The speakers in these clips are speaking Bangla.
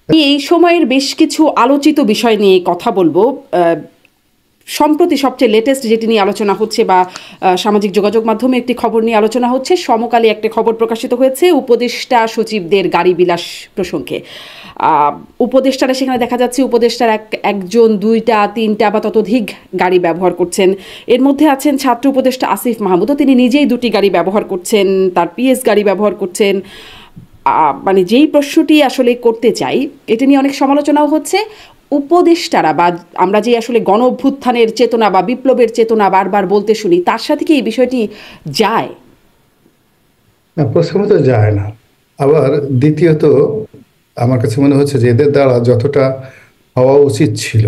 এই সময়ের বেশ কিছু আলোচিত বিষয় নিয়ে কথা বলবো। সম্প্রতি সবচেয়ে লেটেস্ট যেটি নিয়ে আলোচনা হচ্ছে বা সামাজিক যোগাযোগ মাধ্যমে একটি খবর নিয়ে আলোচনা হচ্ছে, সমকালে একটি খবর প্রকাশিত হয়েছে উপদেষ্টা সচিবদের গাড়ি বিলাস প্রসঙ্গে। উপদেষ্টারা সেখানে দেখা যাচ্ছে উপদেষ্টার একজন দুইটা তিনটা বা ততোধিক গাড়ি ব্যবহার করছেন। এর মধ্যে আছেন ছাত্র উপদেষ্টা আসিফ মাহমুদও, তিনি নিজেই দুটি গাড়ি ব্যবহার করছেন, তার পিএস গাড়ি ব্যবহার করছেন। মানে যেই প্রশ্নটি আসলে করতে চাই, এটা নিয়ে অনেক সমালোচনাও হচ্ছে। উপদেষ্টারা বা আমরা যে আসলে গণ অভ্যুত্থানের চেতনা বা বিপ্লবের চেতনা বারবার বলতে শুনি, তার সাথে কি এই বিষয়টি যায়? না, প্রথমত যায় না। আবার দ্বিতীয়ত আমার কাছে মনে হচ্ছে যে এদের দ্বারা যতটা হওয়া উচিত ছিল,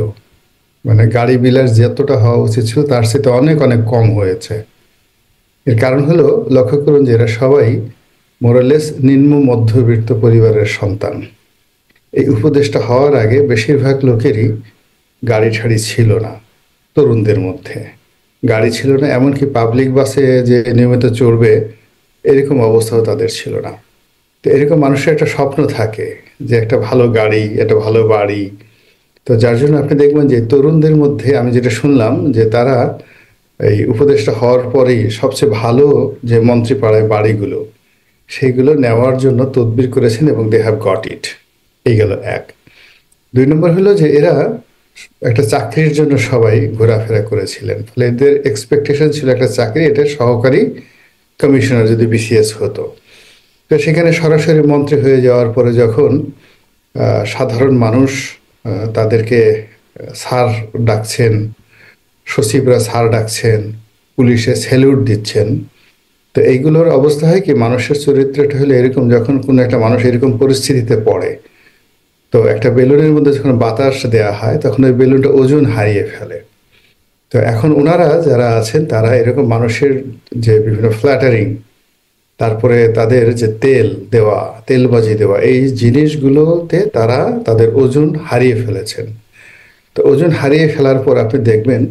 মানে গাড়ি বিলাস যতটা হওয়া উচিত ছিল তার সাথে অনেক অনেক কম হয়েছে। এর কারণ হলো, লক্ষ্য করুন যে এরা সবাই মোরালেস নিম্ন মধ্যবিত্ত পরিবারের সন্তান। এই উপদেশটা হওয়ার আগে বেশিরভাগ লোকেরই গাড়ি ঠাড়ি ছিল না। তরুণদের মধ্যে গাড়ি ছিল না, এমনকি পাবলিক বাসে যে নিয়মিত চড়বে এরকম অবস্থাও তাদের ছিল না। তো এরকম মানুষের একটা স্বপ্ন থাকে যে একটা ভালো গাড়ি, একটা ভালো বাড়ি। তো যার জন্য আপনি দেখবেন যে তরুণদের মধ্যে আমি যেটা শুনলাম যে তারা এই উপদেশটা হওয়ার পরেই সবচেয়ে ভালো যে মন্ত্রীপাড়ায় বাড়িগুলো সেইগুলো নেওয়ার জন্য তদবির করেছেন এবং দে হ্যাভ গট ইট। এই গেল এক। দুই নম্বর হলো যে এরা একটা চাকরির জন্য সবাই ঘোরাফেরা করেছিলেন, ফলে এদের এক্সপেকটেশন ছিল একটা চাকরি, এটা সহকারী কমিশনার যদি বিসিএস হতো। তো সেখানে সরাসরি মন্ত্রী হয়ে যাওয়ার পরে যখন সাধারণ মানুষ তাদেরকে স্যার ডাকছেন, সচিবরা স্যার ডাকছেন, পুলিশে স্যালুট দিচ্ছেন, তো এইগুলোর অবস্থা হয় কি, মানুষের চরিত্রটা হলো এরকম, যখন কোনো একটা মানুষ এরকম পরিস্থিতিতে পড়ে, তো একটা বেলুনের মধ্যে যখন বাতাস দেওয়া হয় তখন ওই বেলুনটা ওজন হারিয়ে ফেলে। তো এখন ওনারা যারা আছেন তারা এরকম মানুষের যে বিভিন্ন ফ্ল্যাটারিং, তারপরে তাদের যে তেল দেওয়া, তেলবাজি দেওয়া, এই জিনিসগুলোতে তারা তাদের ওজন হারিয়ে ফেলেছেন। তো ওজন হারিয়ে ফেলার পর আপনি দেখবেন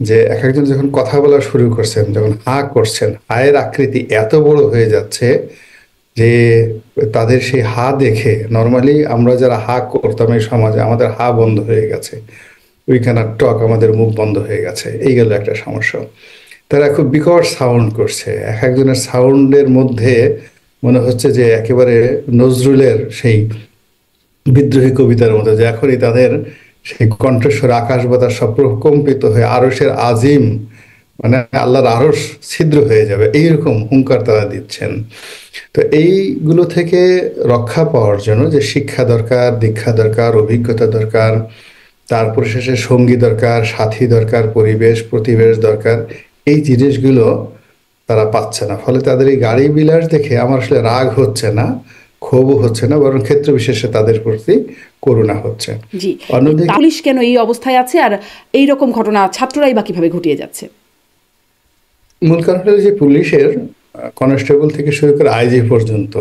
যে এক একজন যখন কথা বলা শুরু করছেন, যখন হা করছেন, হায়ের আকৃতি এত বড় হয়ে যাচ্ছে যে তাদের সেই হা দেখে নর্মালি আমরা যারা হা করতাম এই সমাজে, আমাদের হা বন্ধ হয়ে গেছে, উই ক্যানট টক, আমাদের মুখ বন্ধ হয়ে গেছে। এই গেল একটা সমস্যা। তারা খুব বিকট সাউন্ড করছে, এক একজনের সাউন্ডের মধ্যে মনে হচ্ছে যে একেবারে নজরুলের সেই বিদ্রোহী কবিতার মতো, যে এখনই তাদের সেই কণ্ঠস্বর আকাশ বাতাস সব প্রকম্পিত হয়ে আরশের আজিম, মানে আল্লাহর আরশ ছিদ্র হয়ে যাবে, এইরকম হুঙ্কার তারা দিচ্ছেন। তো এইগুলো থেকে রক্ষা পাওয়ার জন্য যে শিক্ষা দরকার, দীক্ষা দরকার, অভিজ্ঞতা দরকার, তারপর শেষে সঙ্গী দরকার, সাথী দরকার, পরিবেশ প্রতিবেশ দরকার, এই জিনিসগুলো তারা পাচ্ছে না। ফলে তাদের এই গাড়ি বিলাস দেখে আমার আসলে রাগ হচ্ছে না, ক্ষোভও হচ্ছে না, বরং ক্ষেত্র বিশেষে তাদের প্রতি করুণা হচ্ছে। জি। অন্যদিকে পুলিশ কেন এই অবস্থায় আছে, আর এই রকম ঘটনা ছাত্ররাই বা কিভাবে ঘটিয়ে যাচ্ছে? মূল কারণ হলো যে পুলিশের কনস্টেবল থেকে শুরু করে আইজি পর্যন্ত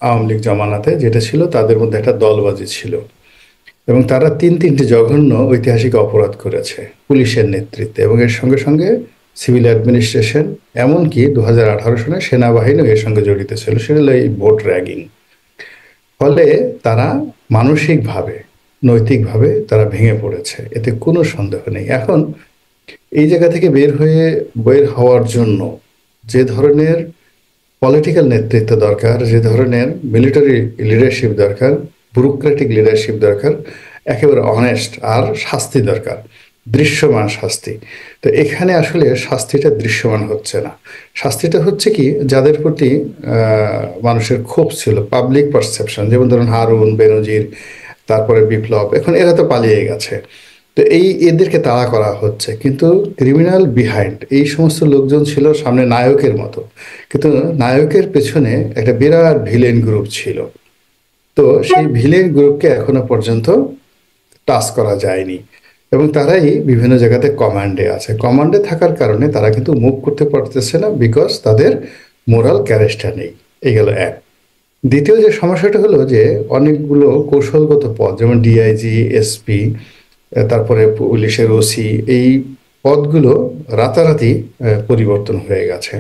আওয়ামী লীগ জমানাতে যেটা ছিল, তাদের মধ্যে একটা দলবাজি ছিল এবং তারা তিনটি জঘন্য ঐতিহাসিক অপরাধ করেছে পুলিশের নেতৃত্বে, এবং এর সঙ্গে সঙ্গে সিভিল অ্যাডমিনিস্ট্রেশন, এমনকি 2018 সনে সেনাবাহিনীও এর সঙ্গে জড়িত ছিল, সেটা হলো এই ভোট র্যাগিং। ফলে তারা মানসিকভাবে, নৈতিকভাবে তারা ভেঙে পড়েছে, এতে কোনো সন্দেহ নেই। এখন এই জায়গা থেকে বের হওয়ার জন্য যে ধরনের পলিটিক্যাল নেতৃত্ব দরকার, যে ধরনের মিলিটারি লিডারশিপ দরকার, ব্যুরোক্রেটিক লিডারশিপ দরকার, একেবারে অনেস্ট, আর শাস্তি দরকার, দৃশ্যমান শাস্তি। তো এখানে আসলে শাস্তিটা দৃশ্যমান হচ্ছে না। শাস্তিটা হচ্ছে কি, যাদের প্রতি মানুষের ক্ষোভ ছিল, পাবলিক পারসেপশন, যেমন ধরুন হারুন, বেনজির, তারপরে বিপ্লব, এখন এরা তো পালিয়ে গেছে। তো এদেরকে তাড়া করা হচ্ছে, কিন্তু ক্রিমিনাল বিহাইন্ড এই সমস্ত লোকজন ছিল সামনে নায়কের মতো, কিন্তু নায়কের পেছনে একটা বিরাট ভিলেন গ্রুপ ছিল। তো সেই ভিলেন গ্রুপকে এখনো পর্যন্ত টাচ করা যায়নি, এবং তারাই বিভিন্ন জায়গাতে কমান্ডে আছে। কমান্ডে থাকার কারণে তারা কিন্তু মুভ করতে পারতেছে না, বিকজ তাদের মোরাল ক্যারেক্টার নেই। এই গেল এক। দ্বিতীয় যে সমস্যাটা হলো যে অনেকগুলো কৌশলগত পদ, যেমন ডিআইজি, এসপি, তারপরে পুলিশের ওসি, এই পদগুলো রাতারাতি পরিবর্তন হয়ে গেছে।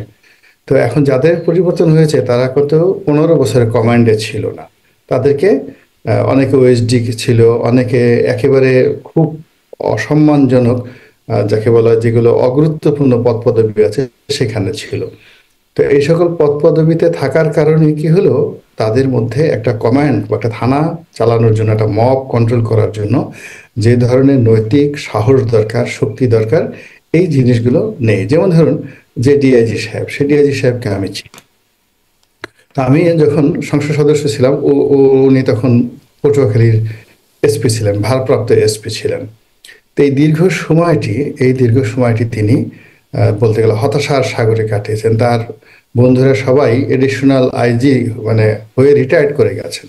তো এখন যাদের পরিবর্তন হয়েছে তারা কত 15 বছরের কমান্ডে ছিল না, তাদেরকে অনেকে ওএসডি ছিল, অনেকে একেবারে খুব অসম্মানজনক, যাকে বলা হয় যেগুলো অগুরুত্বপূর্ণ পদ পদবি আছে সেখানে ছিল। তো এই সকল পদ পদবিতে থাকার কারণে কি হলো, তাদের মধ্যে একটা কমান্ড বা একটা থানা চালানোর জন্য, একটা মব কন্ট্রোল করার জন্য যে ধরনের নৈতিক সাহস দরকার, শক্তি দরকার, এই জিনিসগুলো নেই। যেমন ধরুন, যে ডিআইজি সাহেব, সে ডিআইজি সাহেবকে আমি চিনি। তা আমি যখন সংসদ সদস্য ছিলাম, উনি তখন পটুয়াখালীর এসপি ছিলেন, ভারপ্রাপ্ত এসপি ছিলেন। তো এই দীর্ঘ সময়টি তিনি বলতে গেলে হতাশার সাগরে কাটিয়েছেন। তার বন্ধুরা সবাই এডিশনাল আইজি মানে হয়ে রিটায়ার্ড করে গেছেন,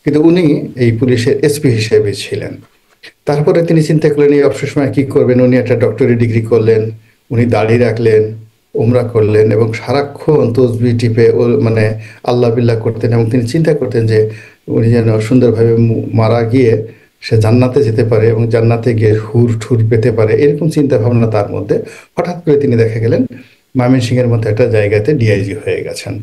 কিন্তু উনি এই পুলিশের এসপি হিসেবে ছিলেন। তারপরে তিনি চিন্তা করলেন এই অবসর সময় কি করবেন। উনি একটা ডক্টরি ডিগ্রি করলেন, উনি দাড়ি রাখলেন, উমরা করলেন এবং সারাক্ষণ তসবি টিপে মানে আল্লাহ বিল্লাহ করতেন। এবং তিনি চিন্তা করতেন যে উনি যেন সুন্দরভাবে মারা গিয়ে সে জান্নাতে যেতে পারে এবং জান্নাতে গিয়ে হুর ঠুর পেতে পারে, এরকম চিন্তা ভাবনা তার মধ্যে। হঠাৎ করে তিনি দেখা গেলেন ময়মনসিংহের মতো একটা জায়গাতে ডিআইজি হয়ে গেছেন।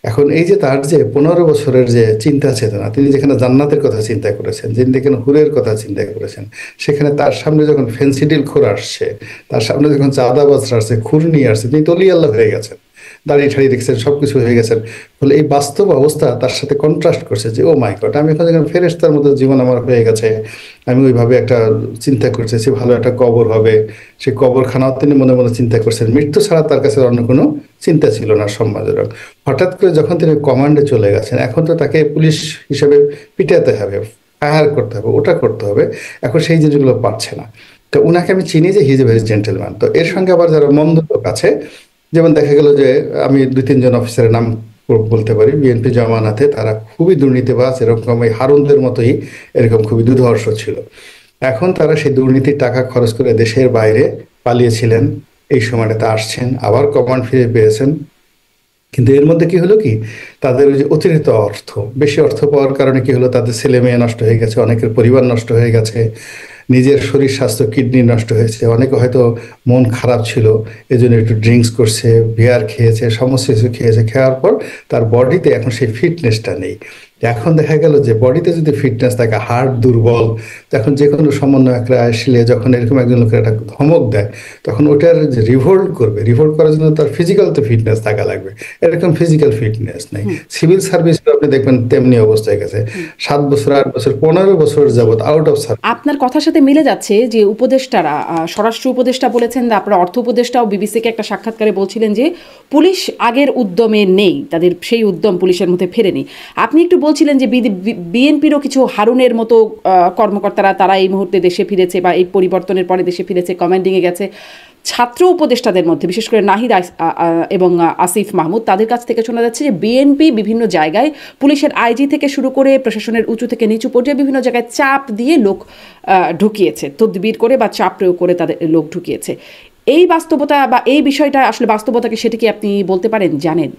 এখন এই যে তার যে 15 বছরের যে চিন্তা চেতনা, তিনি যেখানে জান্নাতের কথা চিন্তা করেছেন, যেখানে হুরের কথা চিন্তা করেছেন, সেখানে তার সামনে যখন ফেন্সিডিল খোর আসছে, তার সামনে যখন চাঁদাবাজরা আসছে, খুর নিয়ে আসছে, তিনি তলি আল্লাহ হয়ে গেছেন, দাঁড়িয়ে ঠাড়িয়ে দেখছেন, সবকিছু হয়ে গেছেন। ফলে এই বাস্তব অবস্থা তার সাথে কন্ট্রাস্ট করছে যে ও মাই গড, আমি এখন যখন ফেরেশতার মতো জীবন আমার হয়ে গেছে, আমি ওইভাবে একটা চিন্তা করতেছি ভালো একটা কবর হবে, সেই কবরখানাও তিনি মনে মনে চিন্তা করছেন। মৃত্যু ছাড়া তার কাছে অন্য কোনো চিন্তা ছিল না সম্মানজনক। হঠাৎ করে যখন তিনি কমান্ডে চলে গেছেন, এখন তো তাকে পুলিশ হিসেবে পিটাতে হবে, ফায়ার করতে হবে, ওটা করতে হবে, এখন সেই জিনিসগুলো পারছে না। তো উনাকে আমি চিনি যে he is a very gentleman. তো এর সঙ্গে আবার যারা মন্দ লোক আছে, যেমন দেখা গেল যে আমি 2-3 জন অফিসারের নাম বলতে পারি বিএনপি জমানাতে, তারা খুবই দুর্নীতিবাজ, এরকম এই হারুনদের মতোই এরকম খুবই দুর্ধর্ষ ছিল। এখন তারা সেই দুর্নীতির টাকা খরচ করে দেশের বাইরে পালিয়েছিলেন, এই সময়টাতে আসছেন, আবার কমান্ড ফিরে পেয়েছেন। কিন্তু এর মধ্যে কি হলো কি, তাদের ওই যে অতিরিক্ত অর্থ, বেশি অর্থ পাওয়ার কারণে কি হলো, তাদের ছেলে মেয়ে নষ্ট হয়ে গেছে, অনেকের পরিবার নষ্ট হয়ে গেছে, নিজের শরীর স্বাস্থ্য কিডনি নষ্ট হয়েছে, অনেকে হয়তো মন খারাপ ছিল এজন্য একটু ড্রিঙ্কস করছে, বিয়ার খেয়েছে, সমস্ত কিছু খেয়েছে, খাওয়ার পর তার বডিতে এখন সেই ফিটনেসটা নেই। এখন দেখা গেল যে বডিতে যদি ফিটনেস থাকে, হার্ট দুর্বল, তখন যে কোনো সমন্বয়করা আসলে যখন এরকম একজন লোকের একটা ধমক দেয়, তখন ওটার যে রিভোল্ট করবে, রিভোল্ট করার জন্য তার ফিজিক্যাল তো ফিটনেস থাকা লাগবে, এরকম ফিজিক্যাল ফিটনেস নেই। সিভিল সার্ভিস আপনি দেখবেন তেমনি অবস্থায় গেছে, 7 বছর 8 বছর 15 বছর যাবৎ আউট অফ সার্ভিস। আপনার কথার সাথে মিলে যাচ্ছে যে উপদেষ্টারা, স্বরাষ্ট্র উপদেষ্টা বলেছেন, আপনার অর্থ উপদেষ্টাও বিবিসিকে একটা সাক্ষাৎকারে বলছিলেন যে পুলিশ আগের উদ্যমে নেই, তাদের সেই উদ্যম পুলিশের মধ্যে ফেরেনি। আপনি একটু বলছিলেন যে বিএনপিরও কিছু হারুনের মতো কর্মকর্তারা তারা এই মুহূর্তে দেশে ফিরেছে বা এই পরিবর্তনের পরে দেশে ফিরেছে, কমান্ডিংয়ে গেছে। ছাত্র উপদেষ্টাদের মধ্যে বিশেষ করে নাহিদ এবং আসিফ মাহমুদ, তাদের কাছ থেকে শোনা যাচ্ছে যে বিএনপি বিভিন্ন জায়গায় পুলিশের আইজি থেকে শুরু করে প্রশাসনের উঁচু থেকে নিচু পর্যায়ে বিভিন্ন জায়গায় চাপ দিয়ে লোক ঢুকিয়েছে, তদবির করে বা চাপ প্রয়োগ করে তাদের লোক ঢুকিয়েছে। এই বাস্তবতা বা এই বিষয়টা আসলে বাস্তবতাকে, সেটা কি আপনি বলতে পারেন, জানেন?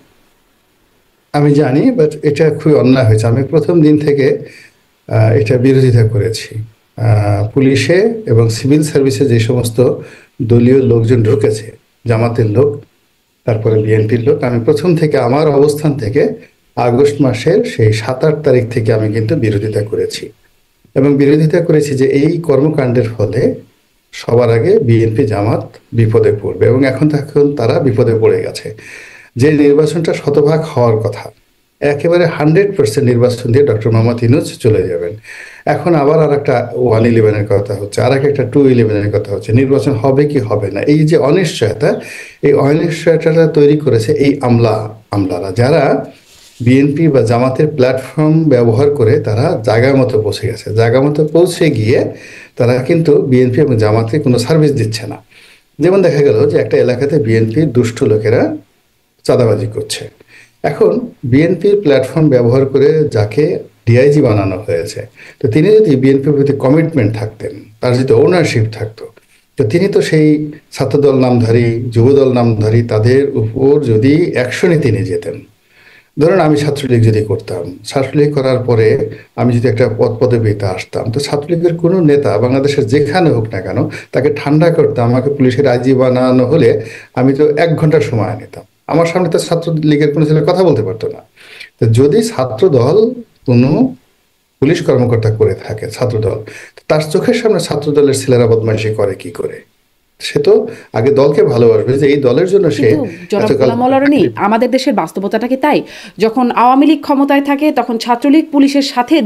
আমি জানি, বাট এটা খুবই অন্যায় হয়েছে। আমি প্রথম দিন থেকে এটা বিরোধিতা করেছি। পুলিশে এবং সিভিল সার্ভিসে যে সমস্ত দলীয় লোকজন ঢুকেছে, জামাতের লোক, তারপরে বিএনপির লোক, আমি প্রথম থেকে আমার অবস্থান থেকে আগস্ট মাসের সেই 7-8 তারিখ থেকে আমি কিন্তু বিরোধিতা করেছি। এবং বিরোধিতা করেছি যে এই কর্মকাণ্ডের ফলে সবার আগে বিএনপি জামাত বিপদে পড়বে, এবং এখন তারা বিপদে পড়ে গেছে। যে নির্বাচনটা শতভাগ হওয়ার কথা, একেবারে 100% নির্বাচন দিয়ে ডক্টর মোহাম্মদ ইউনূস চলে যাবেন, এখন আবার আর একটা 111-এর কথা হচ্ছে, আর একটা 211-এর কথা হচ্ছে, নির্বাচন হবে কি হবে না। এই যে অনিশ্চয়তা, এই অনিশ্চয়তাটা তৈরি করেছে এই আমলারা, যারা বিএনপি বা জামাতের প্ল্যাটফর্ম ব্যবহার করে তারা জায়গা মতো পৌঁছে গেছে। জায়গা মতো পৌঁছে গিয়ে তারা কিন্তু বিএনপি এবং জামাতকে কোনো সার্ভিস দিচ্ছে না। যেমন দেখা গেল যে একটা এলাকাতে বিএনপির দুষ্ট লোকেরা চাঁদাবাজি করছে, এখন বিএনপির প্ল্যাটফর্ম ব্যবহার করে যাকে ডিআইজি বানানো হয়েছে, তো তিনি যদি বিএনপির প্রতি কমিটমেন্ট থাকতেন, তার যদি ওনারশিপ থাকতো, তো তিনি তো সেই ছাত্রদল নামধারী, যুবদল নামধারী তাদের উপর যদি অ্যাকশনে তিনি যেতেন। ধরুন আমি ছাত্রলীগ যদি করতাম, ছাত্রলীগ করার পরে আমি যদি একটা পদবিতে আসতাম, তো ছাত্রলীগের কোনো নেতা বাংলাদেশের যেখানে হোক না কেন তাকে ঠান্ডা করতাম, আমাকে পুলিশের আইজি বানানো হলে আমি তো 1 ঘন্টা সময় নিতাম, আমার সামনে তো ছাত্রলীগের কোনো ছেলে কথা বলতে পারতো না। তো যদি ছাত্র দল কোনো পুলিশ কর্মকর্তা করে থাকে ছাত্রদল, তার চোখের সামনে ছাত্রদলের ছেলেরা বদমাইশি করে কি করে? সে তো আগে দলকে ভালোবাসবে, যে এই দলের জন্য সে কিন্তু জনাব এতকাল। গোলাম মোল্লা রনি, আমাদের দেশের বাস্তবতাটা কি তাই? যখন আওয়ামী লীগ ক্ষমতায় থাকে তখন ছাত্রলীগ পুলিশের সাথে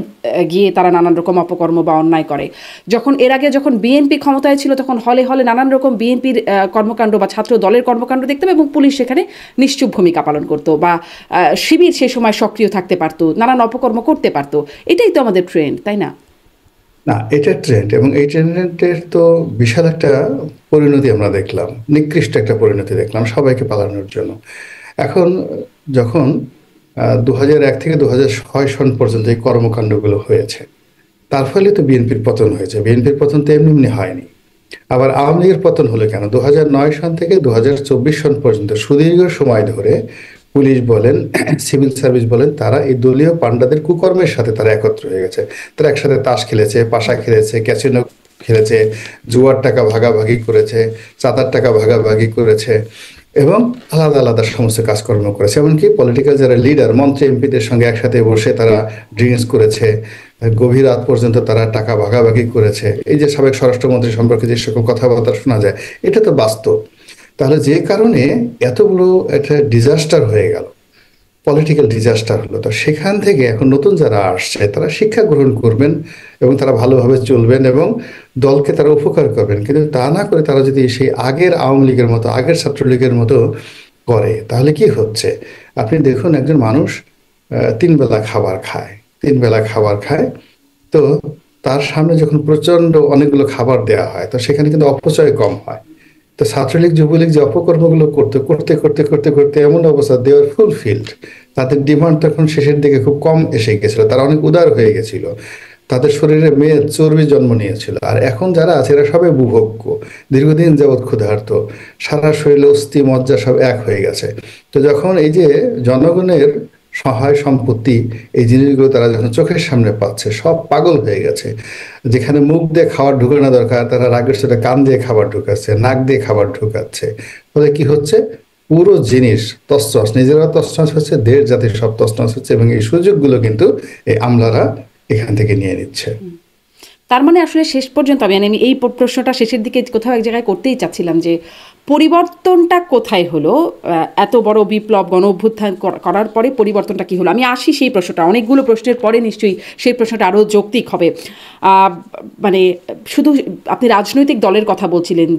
গিয়ে তারা নানান রকম অপকর্ম বা অন্যায় করে। যখন এর আগে যখন বিএনপি ক্ষমতায় ছিল তখন হলে হলে নানান রকম বিএনপির কর্মকাণ্ড বা ছাত্র দলের কর্মকাণ্ড দেখতে হবে এবং পুলিশ সেখানে নিশ্চুপ ভূমিকা পালন করতো, বা শিবির সে সময় সক্রিয় থাকতে পারতো, নানান অপকর্ম করতে পারতো। এটাই তো আমাদের ট্রেন্ড, তাই না? না, এটা ট্রেন্ড, এবং এই ট্রেন্ডের তো বিশাল একটা পরিণতি আমরা দেখলাম, নিকৃষ্ট একটা পরিণতি দেখলাম সবাইকে পালানোর জন্য। এখন যখন 2001 থেকে 2006 সন পর্যন্ত এই কর্মকাণ্ডগুলো হয়েছে, তার ফলে তো বিএনপির পতন হয়েছে। বিএনপির পতন তো এমনি এমনি হয়নি। আবার আওয়ামী লীগের পতন হলো কেন? 2009 সন থেকে 2024 সন পর্যন্ত সুদীর্ঘ সময় ধরে পুলিশ বলেন, সিভিল সার্ভিস বলেন, তারা এই দলীয় পান্ডাদের কুকর্মের সাথে তারা একত্র হয়ে গেছে। তারা একসাথে তাস খেলেছে, পাশা খেলেছে, ক্যাসিনো খেলেছে, জুয়ার টাকা ভাগাভাগি করেছে, চাঁদার টাকা ভাগাভাগি করেছে, এবং আলাদা আলাদা সমস্ত কাজকর্ম করেছে। এমনকি পলিটিক্যাল যারা লিডার, মন্ত্রী এমপিদের সঙ্গে একসাথে বসে তারা ড্রিঙ্কস করেছে, গভীর রাত পর্যন্ত তারা টাকা ভাগাভাগি করেছে। এই যে সাবেক স্বরাষ্ট্রমন্ত্রী সম্পর্কে যে সকল কথাবার্তা শোনা যায়, এটা তো বাস্তব। তাহলে যে কারণে এতগুলো একটা ডিজাস্টার হয়ে গেল, পলিটিক্যাল ডিজাস্টার হলো, তো সেখান থেকে এখন নতুন যারা আসছে তারা শিক্ষা গ্রহণ করবেন এবং তারা ভালোভাবে চলবেন এবং দলকে তারা উপকার করবেন। কিন্তু তা না করে তারা যদি সেই আগের আওয়ামী লীগের মতো, আগের ছাত্রলীগের মতো করে, তাহলে কি হচ্ছে? আপনি দেখুন, একজন মানুষ 3 বেলা খাবার খায়, 3 বেলা খাবার খায়, তো তার সামনে যখন প্রচন্ড অনেকগুলো খাবার দেওয়া হয়, তো সেখানে কিন্তু অপচয় কম হয়। তো ছাত্রলীগ যুবলীগ যে অপকর্মগুলো করতে করতে করতে করতে করতে এমন অবস্থা, দে আর ফুলফিল্ড। তাদের ডিমান্ড তখন শেষের দিকে খুব কম এসে গেছিল, তারা অনেক উদার হয়ে গেছিল, তাদের শরীরে মেদ চর্বি জন্ম নিয়েছিল। আর এখন যারা আছে এরা সবাই বুভুক্ষ, দীর্ঘদিন যাবৎ ক্ষুধার্ত, সারা শরীরে অস্থি মজ্জা সব এক হয়ে গেছে। তো যখন এই যে জনগণের সহায় সম্পত্তি, এই জিনিসগুলো তারা যখন চোখের সামনে পাচ্ছে, সব পাগল হয়ে গেছে। যেখানে মুখ দিয়ে খাবার ঢুকানো দরকার, তারা রাগের সাথে কান দিয়ে খাবার ঢুকাচ্ছে, নাক দিয়ে খাবার ঢুকাচ্ছে। ফলে কি হচ্ছে? পুরো জিনিস তছনছ, নিজেরা তছনছ হচ্ছে, দেশ জাতির সব তছনছ হচ্ছে, এবং এই সুযোগগুলো কিন্তু এই আমলারা এখান থেকে নিয়ে নিচ্ছে। তার মানে আসলে শেষ পর্যন্ত আমি এই প্রশ্নটা শেষের দিকে কোথাও এক জায়গায় করতেই চাচ্ছিলাম যে পরিবর্তনটা কোথায় হলো? এত বড় বিপ্লব গণ অভ্যুত্থান করার পরে পরিবর্তনটা কি হলো? আমি আসি সেই প্রশ্নটা, অনেকগুলো প্রশ্নের পরে নিশ্চয়ই সেই প্রশ্নটা আরও যৌক্তিক হবে। মানে শুধু আপনি রাজনৈতিক দলের কথা বলছিলেন,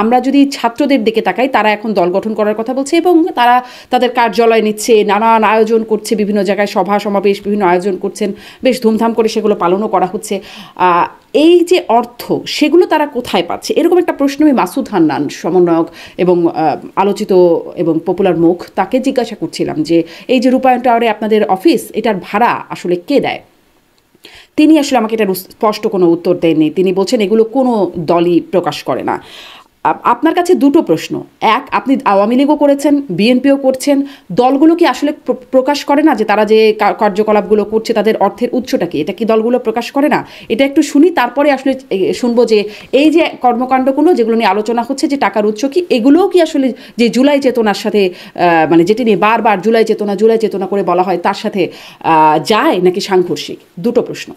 আমরা যদি ছাত্রদের দিকে তাকাই, তারা এখন দল গঠন করার কথা বলছে এবং তারা তাদের কার্যালয় নিচ্ছে, নানান আয়োজন করছে, বিভিন্ন জায়গায় সভা সমাবেশ বিভিন্ন আয়োজন করছেন, বেশ ধুমধাম করে সেগুলো পালনও করা হচ্ছে। এই যে অর্থ, সেগুলো তারা কোথায় পাচ্ছে? এরকম একটা প্রশ্ন আমি মাসুদ হান্নান, সমন্বয়ক এবং আলোচিত এবং পপুলার মুখ, তাকে জিজ্ঞাসা করছিলাম যে এই যে রূপায়ণ টাওয়ারে আপনাদের অফিস, এটার ভাড়া আসলে কে দেয়? তিনি আসলে আমাকে এটার স্পষ্ট কোনো উত্তর দেননি। তিনি বলছেন এগুলো কোনো দলই প্রকাশ করে না। আপনার কাছে দুটো প্রশ্ন। এক, আপনি আওয়ামী লীগও করেছেন, বিএনপিও করছেন, দলগুলো কি আসলে প্রকাশ করে না যে তারা যে কার্যকলাপগুলো করছে তাদের অর্থের উৎসটা কি? এটা কি দলগুলো প্রকাশ করে না? এটা একটু শুনি, তারপরে আসলে শুনবো যে এই যে কর্মকাণ্ডগুলো যেগুলো নিয়ে আলোচনা হচ্ছে, যে টাকার উৎস কি, এগুলোও কি আসলে যে জুলাই চেতনার সাথে, মানে যেটি নিয়ে বারবার জুলাই চেতনা করে বলা হয়, তার সাথে যায় নাকি সাংঘর্ষিক? দুটো প্রশ্ন।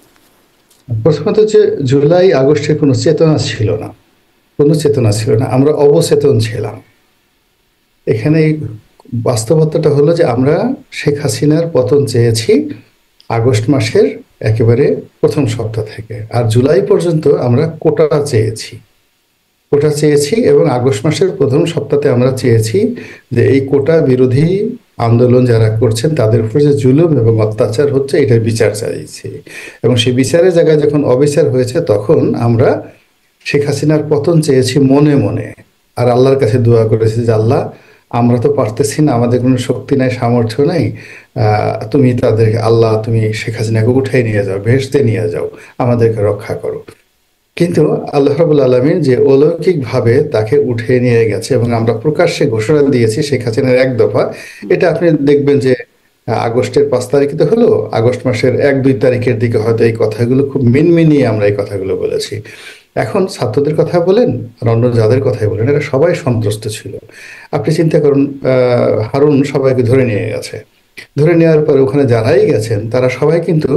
প্রথমত, যে জুলাই আগস্টের কোনো চেতনা ছিল না, কোনো চেতনা ছিল না, আমরা অবচেতন ছিলাম। এখানে বাস্তবতাটা হলো যে আমরা শেখ হাসিনার পতন চেয়েছি আগস্ট মাসের একেবারে প্রথম সপ্তাহ থেকে, আর জুলাই পর্যন্ত আমরা কোটা চেয়েছি, এবং আগস্ট মাসের প্রথম সপ্তাহে আমরা চেয়েছি যে এই কোটা বিরোধী আন্দোলন যারা করছেন তাদের উপর যে জুলুম এবং অত্যাচার হচ্ছে, এটার বিচার চাইছি। এবং সেই বিচারের জায়গায় যখন অবিচার হয়েছে, তখন আমরা শেখ হাসিনার পতন চেয়েছি মনে মনে, আর আল্লাহর কাছে দোয়া করেছি যে আল্লাহ, আমরা তো পারতেছি না, আমাদের কোনো শক্তি নাই, সামর্থ্য নাই, তুমি তাদেরকে, আল্লাহ তুমি শেখ হাসিনাকে উঠাই নিয়ে যাও, ভেস্তে নিয়ে যাও, আমাদেরকে রক্ষা করো। কিন্তু আল্লাহ রাব্বুল আলামিন যে অলৌকিকভাবে তাকে উঠিয়ে নিয়ে গেছে, এবং আমরা প্রকাশ্যে ঘোষণা দিয়েছি শেখ হাসিনার 1 দফা। এটা আপনি দেখবেন যে আগস্টের 5 তারিখে তো হলো, আগস্ট মাসের 1-2 তারিখের দিকে হয়তো এই কথাগুলো খুব মিনমিনিয়ে আমরা এই কথাগুলো বলেছি। এখন ছাত্রদের কথা বলেন আর অন্য যাদের কথাই বলেন, এরা সবাই সন্ত্রস্ত ছিল। আপনি চিন্তা করুন, হারুন সবাইকে ধরে নিয়ে গেছে, ধরে নেওয়ার পরে ওখানে যারাই গেছেন তারা সবাই কিন্তু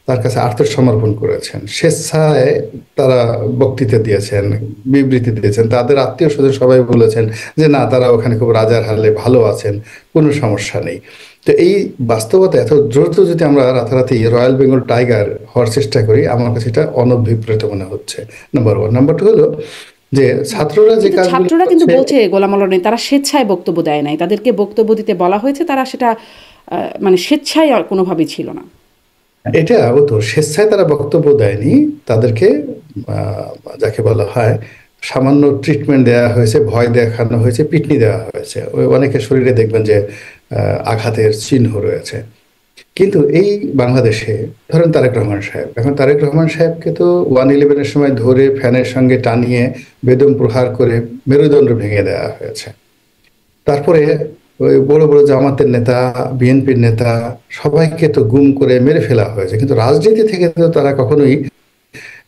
তার কাছে আত্মসমর্পণ করেছেন, স্বেচ্ছায় তারা বক্তৃতা দিয়েছেন, বিবৃতি দিয়েছেন, তাদের আত্মীয় স্বজন সবাই বলেছেন যে না, তারা ওখানে খুব রাজার হালে ভালো আছেন, কোনো সমস্যা নেই। তো এই বাস্তবতা এত দ্রুত যদি আমরা রাতারাতি রয়্যাল বেঙ্গল টাইগার হওয়ার চেষ্টা করি, আমার কাছে এটা অনভিপ্রেত মনে হচ্ছে, নাম্বার ওয়ান। নাম্বার টু হলো যে ছাত্ররা যে কিন্তু কাজগুলো ছাত্ররা কিন্তু করছে, বলছে গোলাম মাওলা নেই, তারা স্বেচ্ছায় বক্তব্য দেয় নাই, তাদেরকে বক্তব্য দিতে বলা হয়েছে, তারা সেটা মানে স্বেচ্ছায় আর কোনোভাবেই ছিল না। এটা ও তো স্বেচ্ছায় তারা বক্তব্য দেয়নি, তাদেরকে যাকে বলা হয় সামান্য ট্রিটমেন্ট দেওয়া হয়েছে, ভয় দেখানো হয়েছে, পিটনি দেওয়া হয়েছে, ওই অনেকের শরীরে দেখবেন যে আঘাতের চিহ্ন রয়েছে। কিন্তু এই বাংলাদেশে ধরেন তারেক রহমান সাহেব, এখন তারেক রহমান সাহেবকে তো 111-এর সময় ধরে ফ্যানের সঙ্গে টানিয়ে বেদম প্রহার করে মেরুদণ্ড ভেঙে দেওয়া হয়েছে। তারপরে ওই বড় বড় জামাতের নেতা, বিএনপির নেতা সবাইকে তো গুম করে মেরে ফেলা হয়েছে, কিন্তু রাজনীতি থেকে তো তারা কখনোই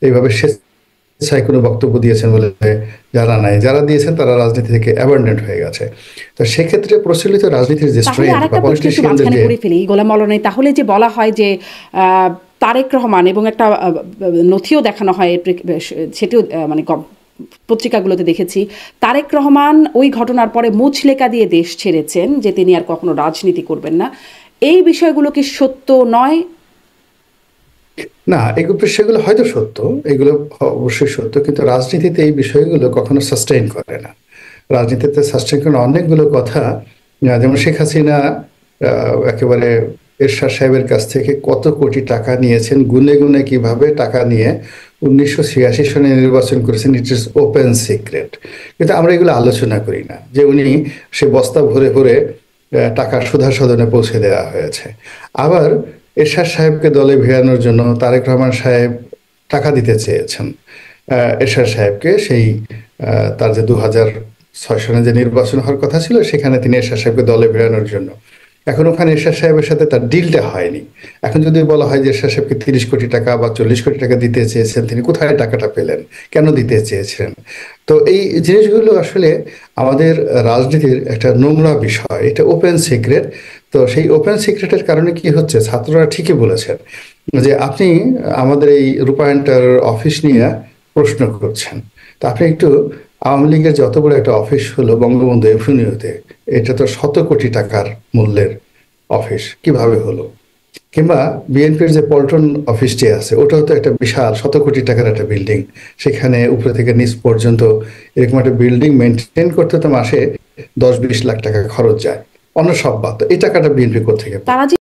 এইভাবে স্বেচ্ছায় কোনো বক্তব্য দিয়েছেন বলে জানা নাই। যারা দিয়েছেন তারা রাজনীতি থেকে অ্যাবান্ডেন্ট হয়ে গেছে। তো সেক্ষেত্রে প্রচলিত রাজনীতির যে তাহলে স্ট্রেংথ বা আরেকটা প্রশ্ন একটু পলিটিশিয়ানদের মাঝখানে যে করে ফেলি গোলাম মাওলা নেই, তাহলে যে বলা হয় যে তারেক রহমান এবং একটা নথিও দেখানো হয়, সেটিও মানে পত্রিকাগুলোতে দেখেছি, তারেক রহমান ওই ঘটনার পরে মুচলেকা দিয়ে দেশ ছেড়েছেন যে তিনি আর কখনো রাজনীতি করবেন না। এই বিষয়গুলো কি সত্য নয়? না, এগুলো সেগুলো হয়তো সত্য, এগুলো অবশ্যই সত্য, কিন্তু রাজনীতিতে এই বিষয়গুলো কখনো সাস্টেইন করে না। রাজনীতিতে সাস্টেইন করে অনেকগুলো কথা, যেমন শেখ হাসিনা একেবারে এরশাদ সাহেবের কাছ থেকে কত কোটি টাকা নিয়েছেন, গুনে গুনে কিভাবে টাকা নিয়ে 1986 সনে নির্বাচন করেছেন, ইট ইজ ওপেন সিক্রেট। কিন্তু আমরা এগুলো আলোচনা করি না যে উনি সে বস্তা ভরে ভরে টাকা সুধা সদনে পৌঁছে দেওয়া হয়েছে। আবার এরশাদ সাহেবকে দলে ভিড়ানোর জন্য তারেক রহমান সাহেব টাকা দিতে চেয়েছেন এরশাদ সাহেবকে, সেই তার যে 2006 সনে যে নির্বাচন হওয়ার কথা ছিল সেখানে তিনি এরশাদ সাহেবকে দলে ভিড়ানোর জন্য। এখন ওখানে এরশাদ সাহেবের সাথে তার ডিলটা হয়নি। এখন যদি বলা হয় যে এরশাদ সাহেবকে 30 কোটি টাকা বা 40 কোটি টাকা দিতে চেয়েছেন, তিনি কোথায় টাকাটা পেলেন, কেন দিতে চেয়েছিলেন? তো এই জিনিসগুলো আসলে আমাদের রাজনীতির একটা নোংরা বিষয়, এটা ওপেন সিক্রেট। তো সেই ওপেন সিক্রেটের কারণে কি হচ্ছে, ছাত্ররা ঠিকই বলেছেন যে আপনি আমাদের এই রূপায়ণটার অফিস নিয়ে প্রশ্ন করছেন। তো আপনি একটু আওয়ামী লীগের যত বড় একটা অফিস হলো বঙ্গবন্ধু এভিনিউতে, এটা তো শত কোটি টাকার মূল্যের অফিস, কিভাবে হলো? কিংবা বিএনপির যে পল্টন অফিসটি আছে, ওটাও তো একটা বিশাল শত কোটি টাকার একটা বিল্ডিং, সেখানে উপরে থেকে নিচ পর্যন্ত এরকম একটা বিল্ডিং মেনটেন করতে তো মাসে 10-20 লাখ টাকা খরচ যায়, অন্য সব বাদ। এই টাকাটা বিএনপি কোথেকে পায়? তারা